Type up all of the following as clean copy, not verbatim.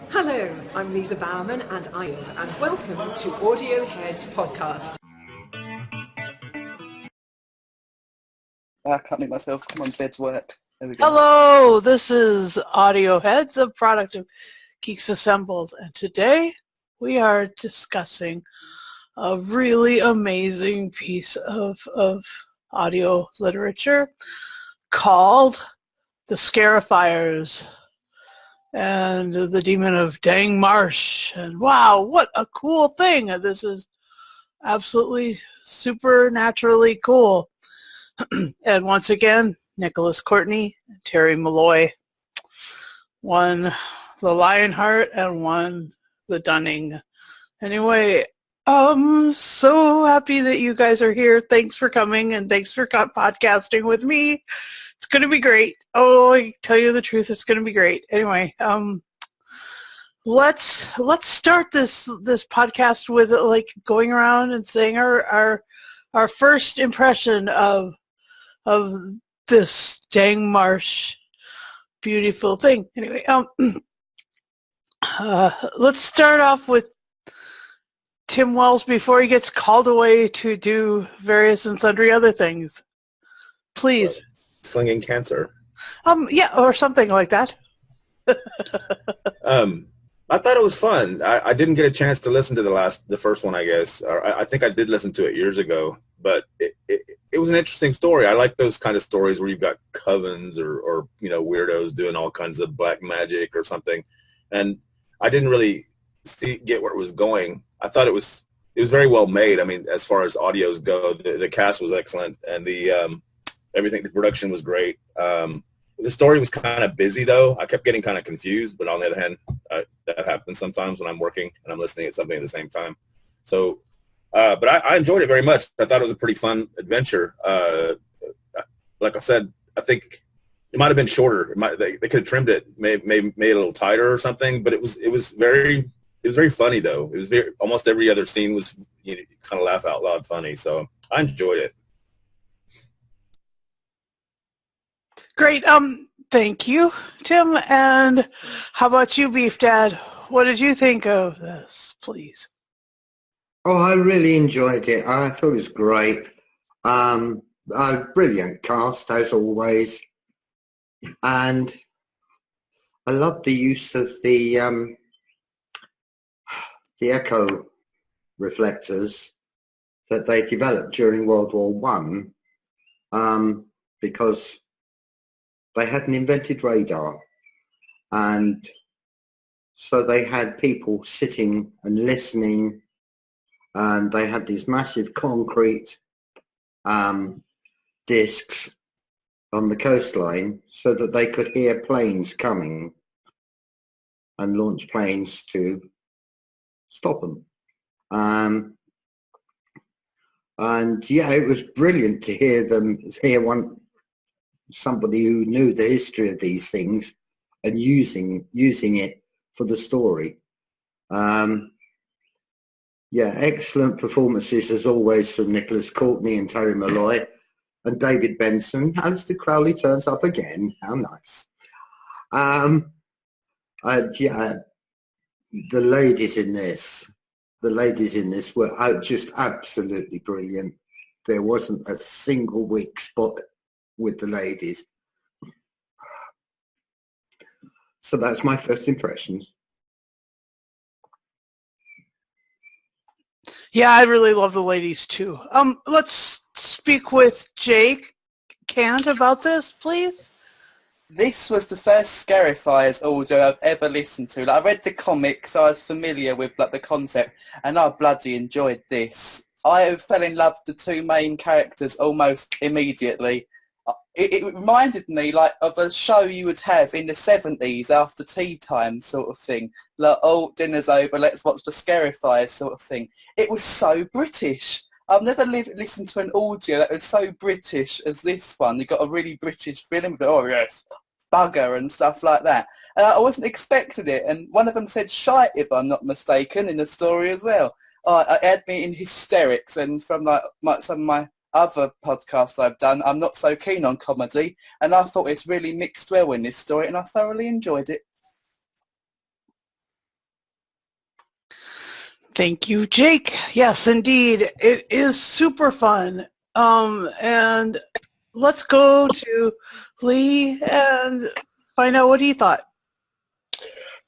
Hello, I'm Lisa Bowerman and Ild, and welcome to Audio Heads Podcast. I can't make myself. Come on, bed's work. There we go. Hello, this is Audio Heads, a product of Geeks Assembled, and today we are discussing a really amazing piece of audio literature called The Scarifyers and the Demon of Denge Marsh. And wow, what a cool thing! This is absolutely supernaturally cool. And once again, Nicholas Courtney and Terry Malloy won the Lionheart and won the Dunning. Anyway, I'm so happy that you guys are here. Thanks for coming and thanks for podcasting with me. It's going to be great. Oh, I tell you the truth, it's going to be great. Anyway, let's start this podcast with like going around and saying our first impression of this Denge Marsh beautiful thing. Anyway, let's start off with Tim Wells before he gets called away to do various and sundry other things. Please. Slinging cancer. Yeah, or something like that. I thought it was fun. I didn't get a chance to listen to the first one, I guess. Or I think I did listen to it years ago, but it was an interesting story. I like those kind of stories where you've got covens or weirdos doing all kinds of black magic or something. And I didn't really get where it was going. I thought it was very well made. I mean, as far as audios go, the cast was excellent, and the production was great. The story was kind of busy, though. I kept getting kind of confused, but on the other hand, that happens sometimes when I'm working and I'm listening at something at the same time. So, but I enjoyed it very much. I thought it was a pretty fun adventure. Like I said, I think it might have been shorter. They could have trimmed it, made it a little tighter or something. But it was very funny, though. It was almost every other scene was kind of laugh out loud funny. So I enjoyed it. Great. Thank you, Tim. And how about you, Beef Dad? What did you think of this, please? Oh, I really enjoyed it. I thought it was great. A brilliant cast, as always. And I love the use of the echo reflectors that they developed during World War One, because they hadn't invented radar, and so they had people sitting and listening, and they had these massive concrete discs on the coastline so that they could hear planes coming and launch planes to stop them. And yeah, it was brilliant to hear somebody who knew the history of these things and using it for the story. Yeah, excellent performances as always from Nicholas Courtney and Terry Malloy and David Benson. Alistair Crowley turns up again. How nice. Yeah, the ladies in this were just absolutely brilliant. There wasn't a single weak spot with the ladies. So that's my first impressions. Yeah, I really love the ladies too. Let's speak with Jake Cant about this, please. This was the first Scarifyers audio I've ever listened to. Like, I read the comics, so I was familiar with the concept, and I bloody enjoyed this. I fell in love with the two main characters almost immediately. It reminded me of a show you would have in the 70s after tea time sort of thing. Like, oh, dinner's over, let's watch the Scarifyers sort of thing. It was so British. I've never listened to an audio that was so British as this one. You got a really British feeling, oh yes, bugger and stuff like that. And I wasn't expecting it. And one of them said shite, if I'm not mistaken, in the story as well. It had me in hysterics, and from some of my other podcasts I've done, I'm not so keen on comedy, and I thought it's really mixed well in this story, and I thoroughly enjoyed it. Thank you, Jake. Yes, indeed. It is super fun. And let's go to Lee and find out what he thought.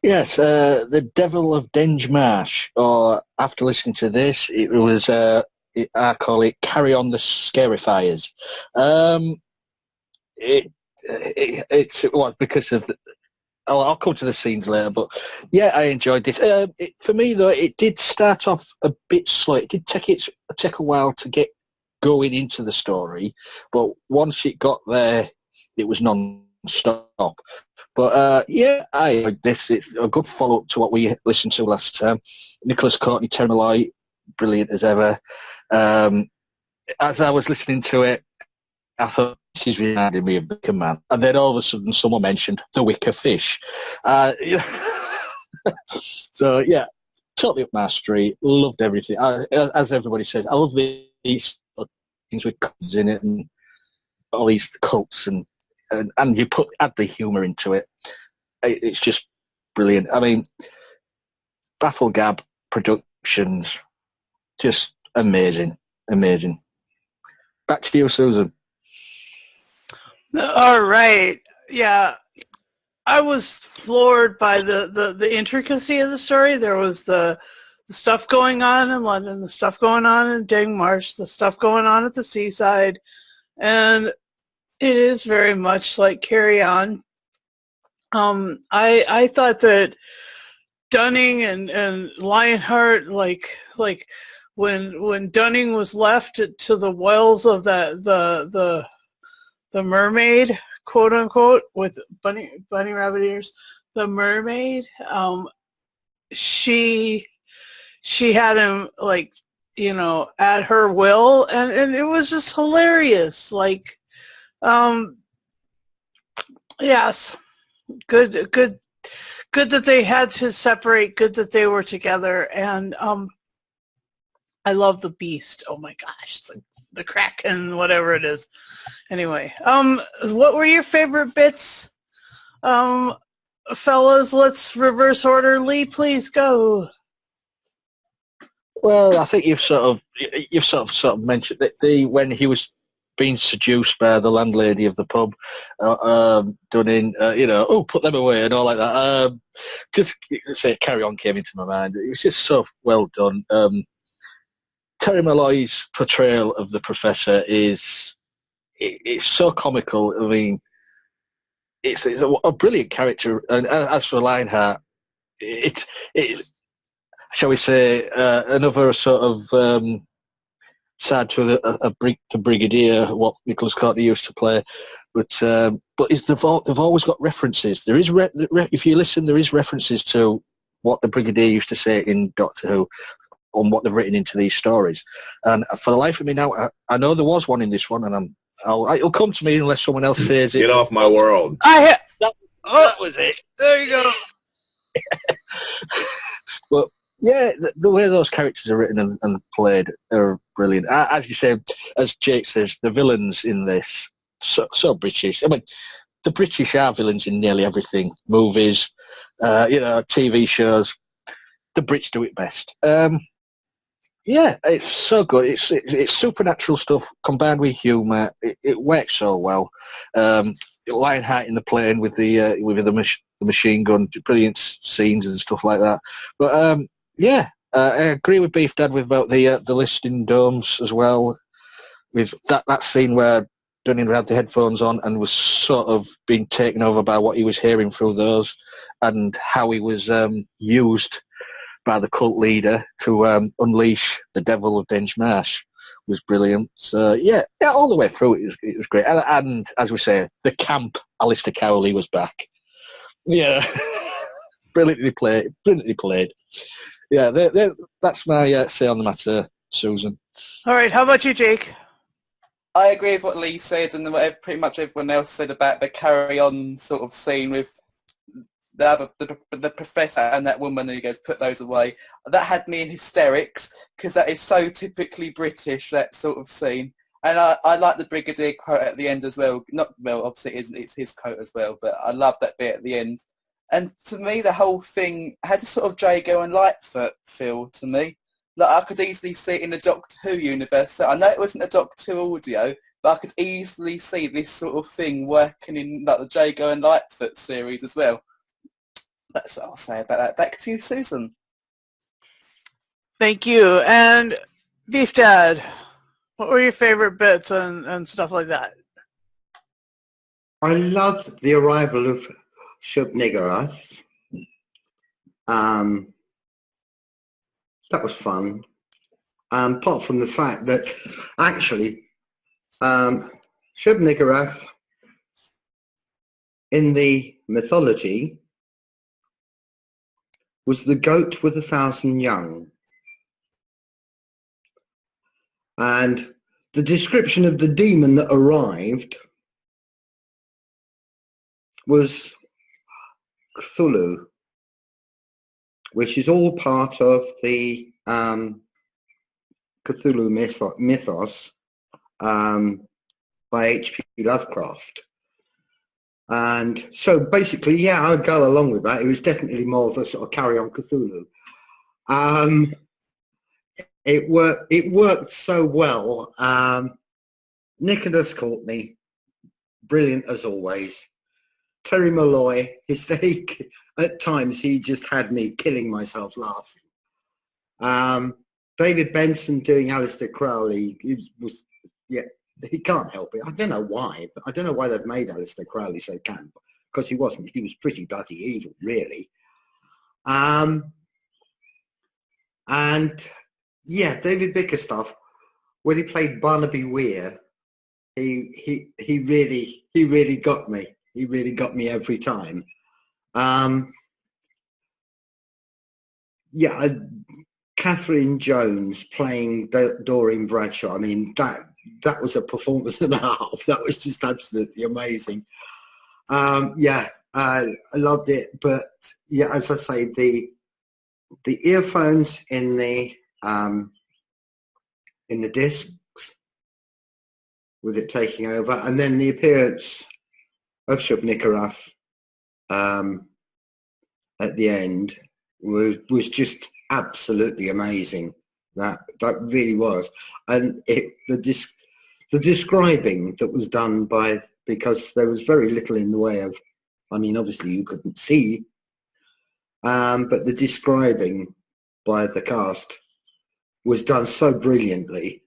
Yes, the Devil of Denge Marsh, or after listening to this, it was, I call it Carry On the Scarifyers. It's well, because of I'll come to the scenes later, but yeah, I enjoyed this. For me, though, it did start off a bit slow. It did take a while to get going into the story, but once it got there, it was non-stop. But yeah, I enjoyed this. It's a good follow-up to what we listened to last time. Nicholas Courtney, Terry Malloy, brilliant as ever. As I was listening to it, I thought, this is reminding me of Wicker Man. And then all of a sudden someone mentioned the Wicker Fish. So, yeah, totally up my street. Loved everything. As everybody says, I love these things with cults in it and all these cults and you add the humour into it. It's just brilliant. I mean, Bafflegab Productions, just amazing. Amazing. Back to you, Susan. All right. Yeah. I was floored by the intricacy of the story. There was the stuff going on in London, the stuff going on in Denge Marsh, the stuff going on at the seaside, and it is very much like Carry On. I thought that Dunning and Lionheart, like when Dunning was left to the wells of the mermaid, quote unquote, with bunny rabbit ears, the mermaid, she had him, like, you know, at her will, and it was just hilarious. Like, yes, good that they had to separate, good that they were together, and I love the beast. Oh my gosh, the Kraken, whatever it is. Anyway, what were your favorite bits, fellas? Let's reverse order. Lee, please go. Well, I think you've sort of mentioned that when he was being seduced by the landlady of the pub, Dunning, put them away and all like that. Just say Carry On came into my mind. It was just so well done. Terry Malloy's portrayal of the Professor it's so comical. I mean, it's a brilliant character. And as for Lionheart, it shall we say, another sort of sad to the Brigadier, what Nicholas Courtney used to play. But they've always got references. There is if you listen, there is references to what the Brigadier used to say in Doctor Who, on what they've written into these stories. And for the life of me now, I know there was one in this one, and it'll come to me unless someone else says it. Get off my world. That was it. There you go. But yeah, the way those characters are written and played are brilliant. As you say, as Jake says, the villains in this, so British. I mean, the British are villains in nearly everything. Movies, TV shows. The Brits do it best. Yeah, it's so good. It's supernatural stuff combined with humour. It works so well. Lionheart in the plane with the machine gun, brilliant scenes and stuff like that. But yeah, I agree with Beef Dad about the listing domes as well. With that scene where Dunning had the headphones on and was sort of being taken over by what he was hearing through those, and how he was used by the cult leader to unleash the Devil of Denge Marsh was brilliant. So yeah, all the way through it was great. And as we say, the camp Alistair Cowley was back. Yeah, brilliantly played. Yeah, that's my say on the matter, Susan. All right, how about you, Jake? I agree with what Lee said and what pretty much everyone else said about the Carry On sort of scene with the Professor and that woman who goes, put those away. That had me in hysterics because that is so typically British, that sort of scene. And I like the Brigadier quote at the end as well. Not, well, obviously it's his quote as well, but I love that bit at the end. And to me, the whole thing had a sort of Jago and Lightfoot feel to me. Like, I could easily see it in the Doctor Who universe. So I know it wasn't a Doctor Who audio, but I could easily see this sort of thing working in like the Jago and Lightfoot series as well. That's what I'll say about that. Back to you, Susan. Thank you. And Beef Dad, what were your favorite bits and stuff like that? I loved the arrival of Shub-Niggurath. That was fun. Apart from the fact that actually Shub-Niggurath in the mythology was the goat with 1,000 young. And the description of the demon that arrived was Cthulhu, which is all part of the Cthulhu mythos by H.P. Lovecraft. And so basically, yeah, I'd go along with that. It was definitely more of a sort of carry on Cthulhu. It worked so well. Nicholas Courtney, brilliant as always. Terry Malloy, at times he just had me killing myself laughing. David Benson doing Aleister Crowley, he can't help it. I don't know why, but I don't know why they've made Aleister Crowley so camp, because he wasn't. He was pretty bloody evil, really. And yeah, David Bickerstaff, when he played Barnaby Weir, he really got me. He really got me every time. Catherine Jones playing Doreen Bradshaw. I mean, that was a performance and a half. That was just absolutely amazing. I loved it. But yeah, as I say, the earphones in the discs with it taking over, and then the appearance of Shub-Niggurath at the end was just absolutely amazing. That really was, and the describing that was done because there was very little in the way of, I mean, obviously you couldn't see, but the describing by the cast was done so brilliantly,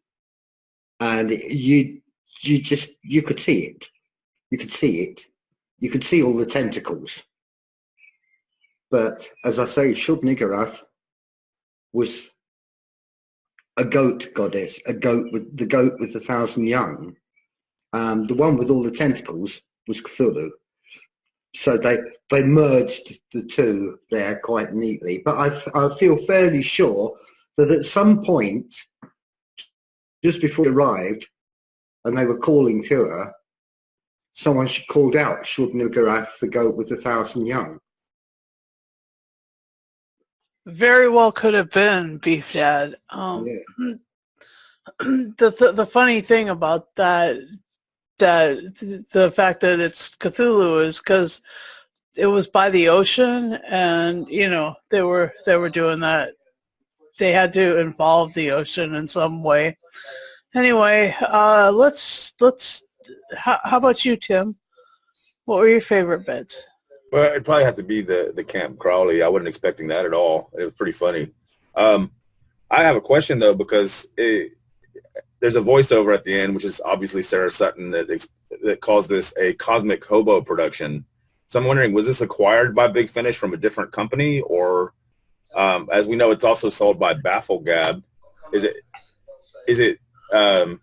and you could see it. You could see it. You could see all the tentacles. But as I say, Shub-Niggurath was a goat goddess, the goat with 1,000 young. The one with all the tentacles was Cthulhu. So they merged the two there quite neatly. But I feel fairly sure that at some point, just before it arrived, and they were calling to her, someone called out Shub-Niggurath, the goat with 1,000 young. Very well could have been, Beef Dad. The funny thing about that the fact that it's Cthulhu is because it was by the ocean, and they were doing that. They had to involve the ocean in some way. Anyway, let's. How about you, Tim? What were your favorite bits? Well, it'd probably have to be the Camp Crowley. I wasn't expecting that at all. It was pretty funny. I have a question though, because there's a voiceover at the end, which is obviously Sarah Sutton, that calls this a cosmic hobo production. So I'm wondering, was this acquired by Big Finish from a different company, or as we know, it's also sold by Bafflegab. Is it how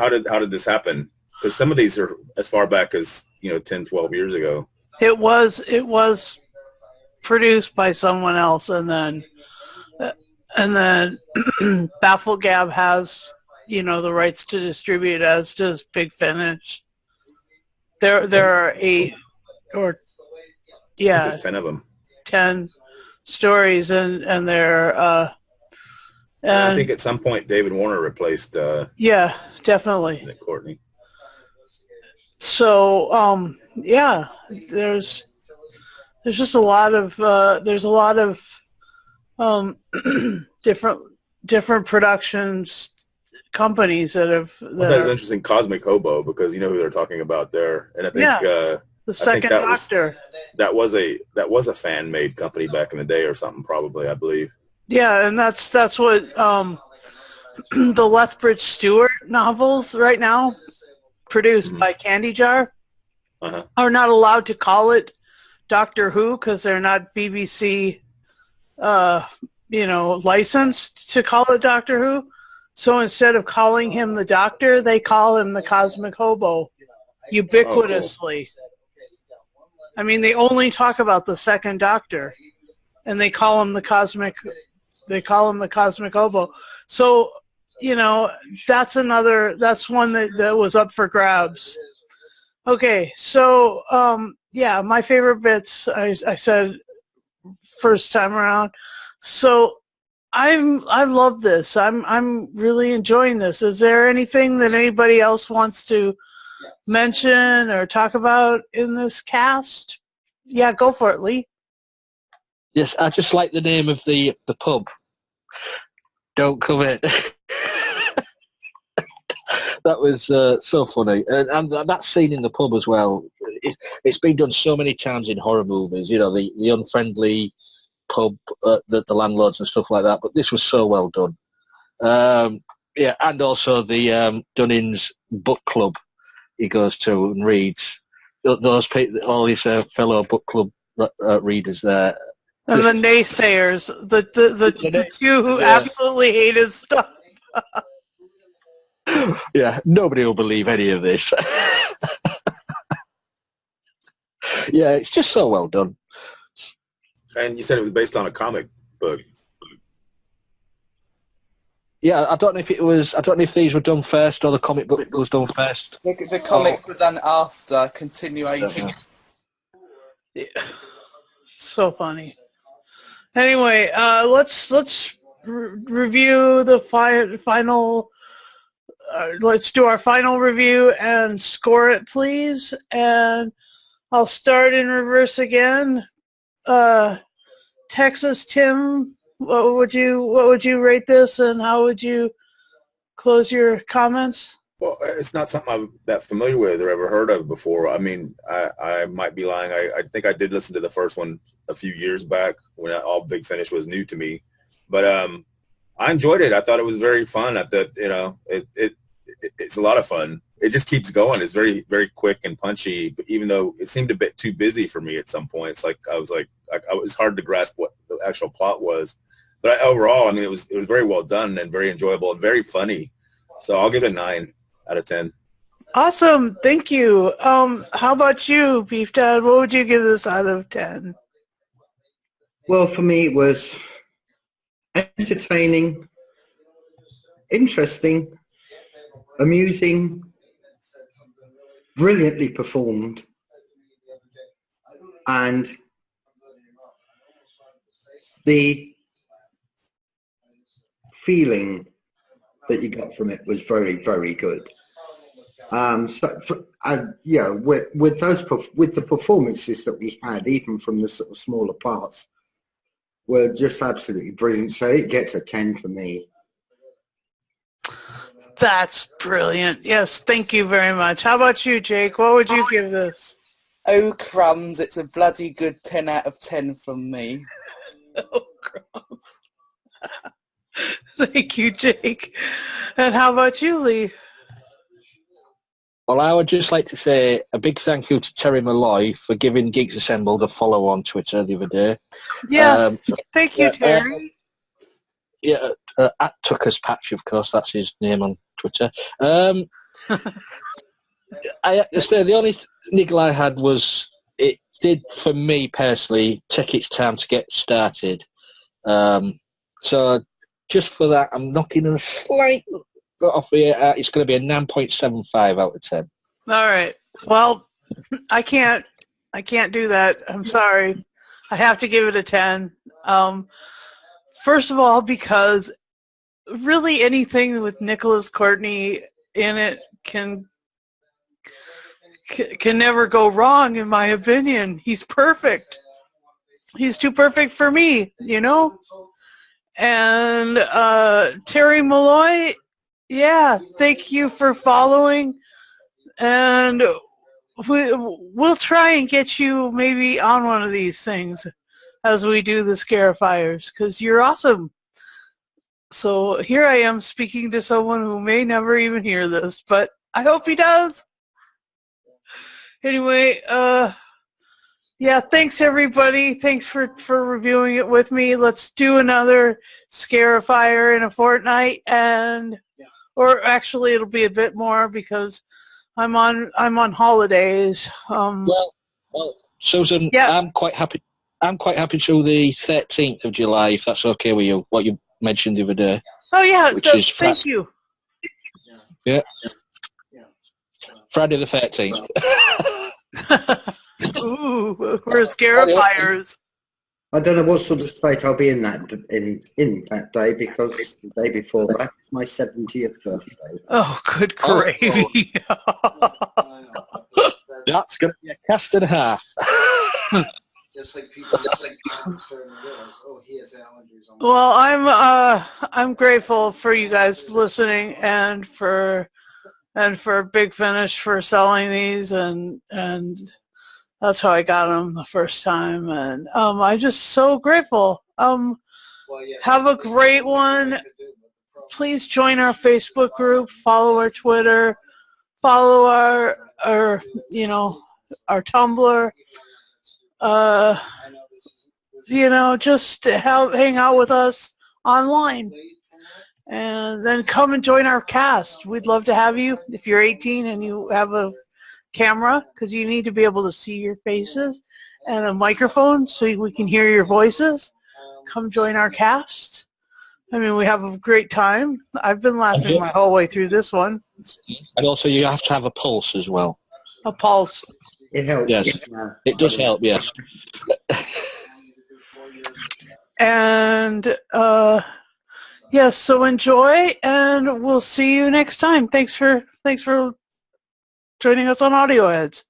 did this happen? Because some of these are as far back as 10, 12 years ago. It was produced by someone else, and then Bafflegab has the rights to distribute, as does Big Finish. There are 8 or there's 10 of them. 10 stories, and they're I think at some point David Warner replaced definitely Nick Courtney. So there's there's just a lot of different productions companies that have. Well, that was interesting, Cosmic Hobo, because you know who they're talking about there, and I think the Second Doctor. That was a fan made company back in the day or something, probably, I believe. Yeah, and that's what the Lethbridge Stewart novels right now, produced by Candy Jar, are not allowed to call it Doctor Who because they're not BBC, licensed to call it Doctor Who. So instead of calling him the Doctor, they call him the Cosmic Hobo, ubiquitously. Oh, cool. I mean, they only talk about the Second Doctor, and they call him the Cosmic. They call him the Cosmic Hobo. So, that's one that was up for grabs. Okay, so my favorite bits I said first time around. So I love this. I'm really enjoying this. Is there anything that anybody else wants to mention or talk about in this cast? Yeah, go for it, Lee. Yes, I just like the name of the pub. Don't commit. That was so funny, and that scene in the pub as well. It's been done so many times in horror movies. The unfriendly pub, the landlords and stuff like that. But this was so well done. And also the Dunning's book club he goes to and reads. Those people, all his fellow book club readers there. And the naysayers, the two who absolutely hate his stuff. Yeah, nobody will believe any of this. Yeah, it's just so well done. And you said it was based on a comic book. Yeah, I don't know if these were done first or the comic book was done first. The comic was done after, continuating. Yeah. So funny. Anyway, let's review the final. Let's do our final review and score it, please. And I'll start in reverse again. Texas Tim, what would you rate this, and how would you close your comments? Well, it's not something I'm that familiar with or ever heard of before. I mean, I might be lying. I think I did listen to the first one a few years back when All Big Finish was new to me. But I enjoyed it. I thought it was very fun. I thought, it's a lot of fun. It just keeps going. It's very, very quick and punchy, but even though it seemed a bit too busy for me at some points, it was hard to grasp what the actual plot was. But overall, I mean, it was very well done and very enjoyable and very funny. So I'll give it a 9 out of 10. Awesome. Thank you. How about you, Beef Dad? What would you give this out of 10? Well, for me, it was entertaining, interesting, amusing, brilliantly performed, and the feeling that you got from it was very, very good. With the performances that we had, even from the sort of smaller parts, were just absolutely brilliant. So it gets a 10 for me. That's brilliant. Yes, thank you very much. How about you, Jake? What would you give this? Oh, crumbs. It's a bloody good 10 out of 10 from me. Oh, crumbs. Thank you, Jake. And how about you, Lee? Well, I would just like to say a big thank you to Terry Malloy for giving Geeks Assembled a follow on Twitter the other day. Yes, thank you, Terry. At Tucker's Patch, of course, that's his name on Twitter. I have to say, the only niggle I had was it did, for me personally, take its time to get started. So just for that, I'm knocking a slight off here. It's going to be a 9.75 out of 10. All right. Well, I can't do that. I'm sorry. I have to give it a 10. First of all, because really anything with Nicholas Courtney in it can never go wrong, in my opinion. He's perfect. he's too perfect for me, you know? And Terry Malloy, yeah, thank you for following. And we'll try and get you maybe on one of these things as we do the Scarifyers, because you're awesome. So here I am speaking to someone who may never even hear this, but I hope he does. Anyway, yeah, thanks everybody. Thanks for reviewing it with me. Let's do another Scarifyer in a fortnight, and or actually it'll be a bit more because I'm on holidays. Well, Susan, yeah. I'm quite happy till the 13th of July, if that's okay with you. What you mentioned the other day. Oh yeah, Thank you. Yeah. Friday the 13th. Ooh, we're Scarifyers. I don't know what sort of state I'll be in that day, because the day before that is my 70th birthday. Oh, good gravy. That's going to be a cast and a half. Just like people starting to realize, oh, he has allergies. Well, I'm grateful for you guys listening, and for Big Finish for selling these, and that's how I got them the first time, and I'm just so grateful. Have a great one. Please join our Facebook group, follow our Twitter, follow our Tumblr. Just hang out with us online, and then come and join our cast. We'd love to have you if you're 18 and you have a camera, because you need to be able to see your faces, and a microphone so we can hear your voices. Come join our cast. I mean, we have a great time. I've been laughing my whole way through this one. And also you have to have a pulse as well. A pulse. It helps. Yes, it does help, yes. And yes, so enjoy, and we'll see you next time. Thanks for joining us on Audioheads.